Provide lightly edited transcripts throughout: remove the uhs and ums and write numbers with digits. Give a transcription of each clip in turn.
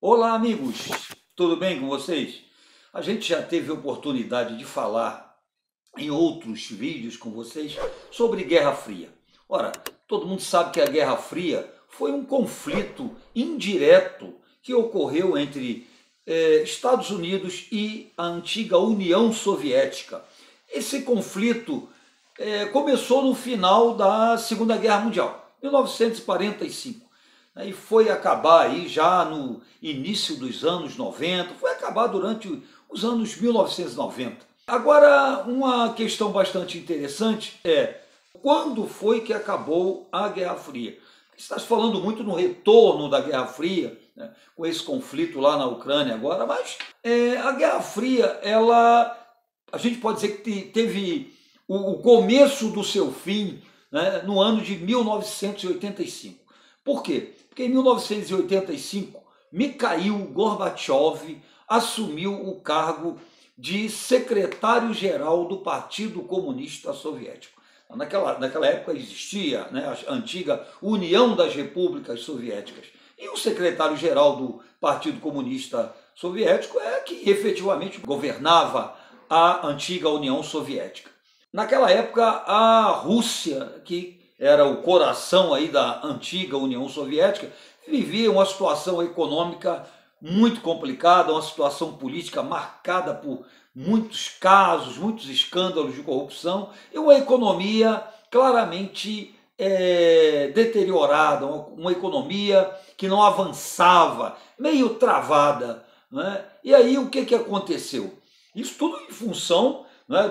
Olá, amigos! Tudo bem com vocês? A gente já teve oportunidade de falar em outros vídeos com vocês sobre Guerra Fria. Ora, todo mundo sabe que a Guerra Fria foi um conflito indireto que ocorreu entre Estados Unidos e a antiga União Soviética. Esse conflito começou no final da Segunda Guerra Mundial, 1945. E foi acabar aí já no início dos anos 90, foi acabar durante os anos 1990. Agora, uma questão bastante interessante é quando foi que acabou a Guerra Fria? Está se falando muito no retorno da Guerra Fria, né, com esse conflito lá na Ucrânia agora, mas a Guerra Fria, a gente pode dizer que teve o começo do seu fim, né, no ano de 1985. Por quê? Porque em 1985, Mikhail Gorbachev assumiu o cargo de secretário-geral do Partido Comunista Soviético. Naquela época existia, né, a antiga União das Repúblicas Soviéticas. E o secretário-geral do Partido Comunista Soviético é que efetivamente governava a antiga União Soviética. Naquela época, a Rússia, que era o coração aí da antiga União Soviética, vivia uma situação econômica muito complicada, uma situação política marcada por muitos casos, muitos escândalos de corrupção e uma economia claramente deteriorada, uma economia que não avançava, meio travada, né? E aí o que aconteceu? Isso tudo em função, né,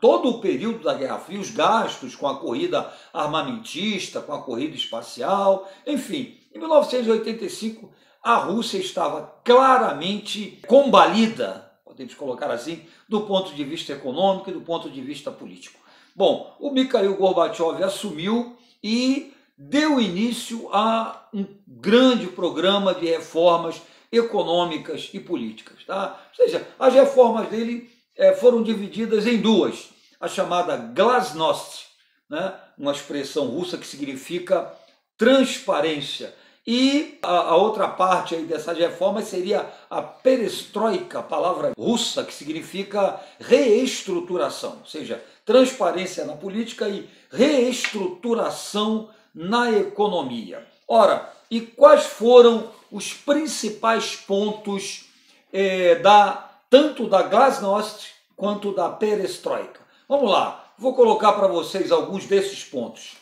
todo o período da Guerra Fria, os gastos com a corrida armamentista, com a corrida espacial, enfim. Em 1985, a Rússia estava claramente combalida, podemos colocar assim, do ponto de vista econômico e do ponto de vista político. Bom, o Mikhail Gorbachev assumiu e deu início a um grande programa de reformas econômicas e políticas. Tá? Ou seja, as reformas dele foram divididas em duas. A chamada glasnost, né? Uma expressão russa que significa transparência. E a outra parte aí dessas reformas seria a perestroika, palavra russa que significa reestruturação, ou seja, transparência na política e reestruturação na economia. Ora, e quais foram os principais pontos tanto da glasnost quanto da perestroika? Vamos lá, vou colocar para vocês alguns desses pontos.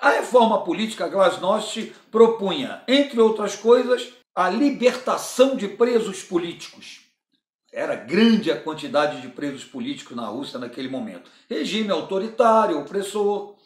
A reforma política glasnost propunha, entre outras coisas, a libertação de presos políticos. Era grande a quantidade de presos políticos na Rússia naquele momento. Regime autoritário, opressor.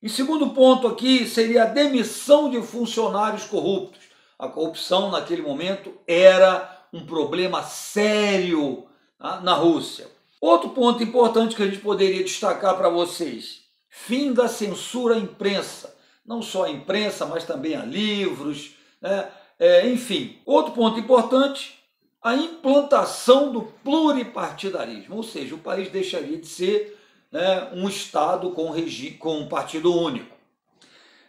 E segundo ponto aqui seria a demissão de funcionários corruptos. A corrupção naquele momento era um problema sério, tá, na Rússia. Outro ponto importante que a gente poderia destacar para vocês: fim da censura à imprensa. Não só a imprensa, mas também a livros, né? Enfim. Outro ponto importante: a implantação do pluripartidarismo, ou seja, o país deixaria de ser, né, um Estado com um partido único.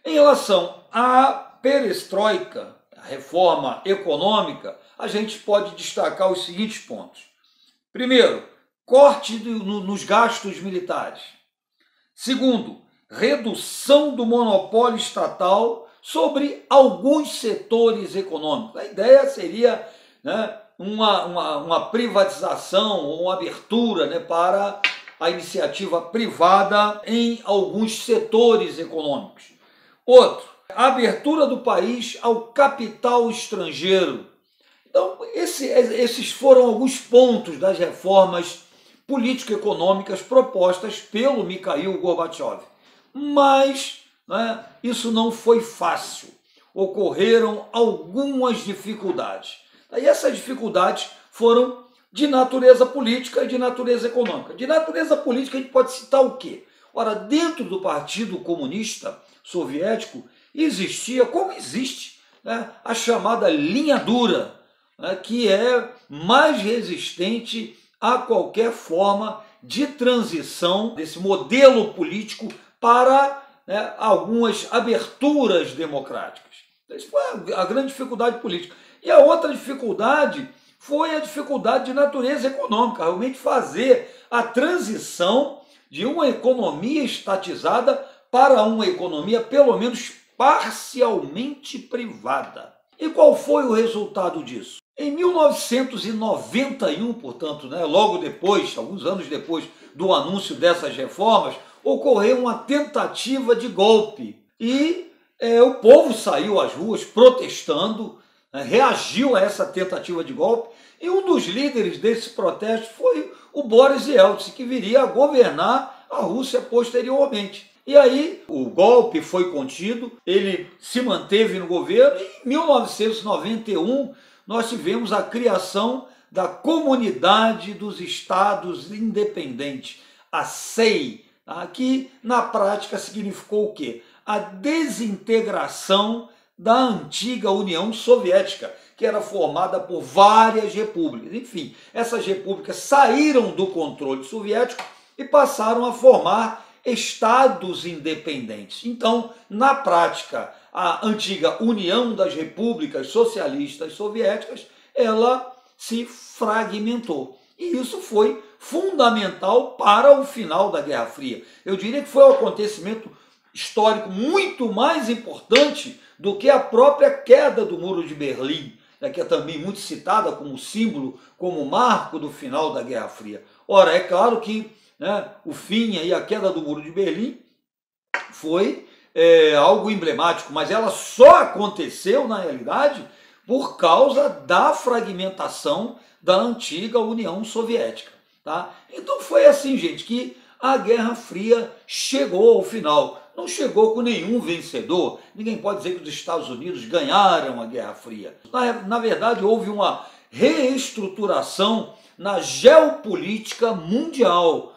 Em relação à perestroika, a reforma econômica, a gente pode destacar os seguintes pontos. Primeiro, corte nos gastos militares. Segundo, redução do monopólio estatal sobre alguns setores econômicos. A ideia seria, né, uma privatização ou uma abertura, né, para a iniciativa privada em alguns setores econômicos. Outro, a abertura do país ao capital estrangeiro. Então, esses foram alguns pontos das reformas político-econômicas propostas pelo Mikhail Gorbachev. Mas, né, isso não foi fácil. Ocorreram algumas dificuldades. E essas dificuldades foram de natureza política e de natureza econômica. De natureza política a gente pode citar o quê? Ora, dentro do Partido Comunista Soviético existia, como existe, né, a chamada linha dura, né, que é mais resistente a qualquer forma de transição desse modelo político para, né, algumas aberturas democráticas. Isso foi a grande dificuldade política. E a outra dificuldade foi a dificuldade de natureza econômica, realmente fazer a transição de uma economia estatizada para uma economia, pelo menos parcialmente privada. E qual foi o resultado disso? Em 1991, portanto, logo depois, alguns anos depois do anúncio dessas reformas, ocorreu uma tentativa de golpe. E o povo saiu às ruas protestando, reagiu a essa tentativa de golpe, e um dos líderes desse protesto foi o Boris Yeltsin, que viria a governar a Rússia posteriormente. E aí o golpe foi contido, ele se manteve no governo, e em 1991 nós tivemos a criação da Comunidade dos Estados Independentes, a CEI, que na prática significou o quê? A desintegração da antiga União Soviética, que era formada por várias repúblicas. Enfim, essas repúblicas saíram do controle soviético e passaram a formar estados independentes. Então, na prática, a antiga União das Repúblicas Socialistas Soviéticas, ela se fragmentou. E isso foi fundamental para o final da Guerra Fria. Eu diria que foi um acontecimento histórico muito mais importante do que a própria queda do Muro de Berlim, que é também muito citada como símbolo, como marco do final da Guerra Fria. Ora, é claro que o fim e a queda do Muro de Berlim foi algo emblemático, mas ela só aconteceu, na realidade, por causa da fragmentação da antiga União Soviética. Tá? Então foi assim, gente, que a Guerra Fria chegou ao final. Não chegou com nenhum vencedor. Ninguém pode dizer que os Estados Unidos ganharam a Guerra Fria. Na verdade, houve uma reestruturação na geopolítica mundial,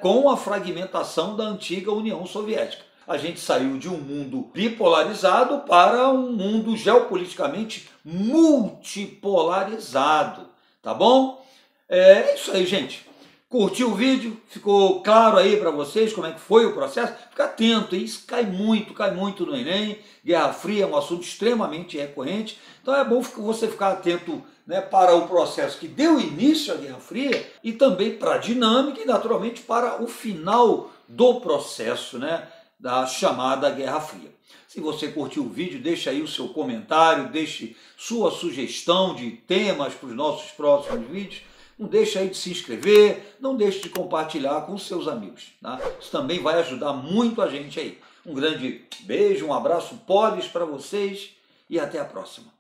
com a fragmentação da antiga União Soviética. A gente saiu de um mundo bipolarizado para um mundo geopoliticamente multipolarizado, tá bom? É isso aí, gente. Curtiu o vídeo? Ficou claro aí para vocês como é que foi o processo? Fica atento, isso cai muito no Enem. Guerra Fria é um assunto extremamente recorrente, então é bom você ficar atento para o processo que deu início à Guerra Fria e também para a dinâmica e, naturalmente, para o final do processo da chamada Guerra Fria. Se você curtiu o vídeo, deixa aí o seu comentário, deixe sua sugestão de temas para os nossos próximos vídeos. Não deixe aí de se inscrever, não deixe de compartilhar com os seus amigos. Tá? Isso também vai ajudar muito a gente aí. Um grande beijo, um abraço polis para vocês e até a próxima.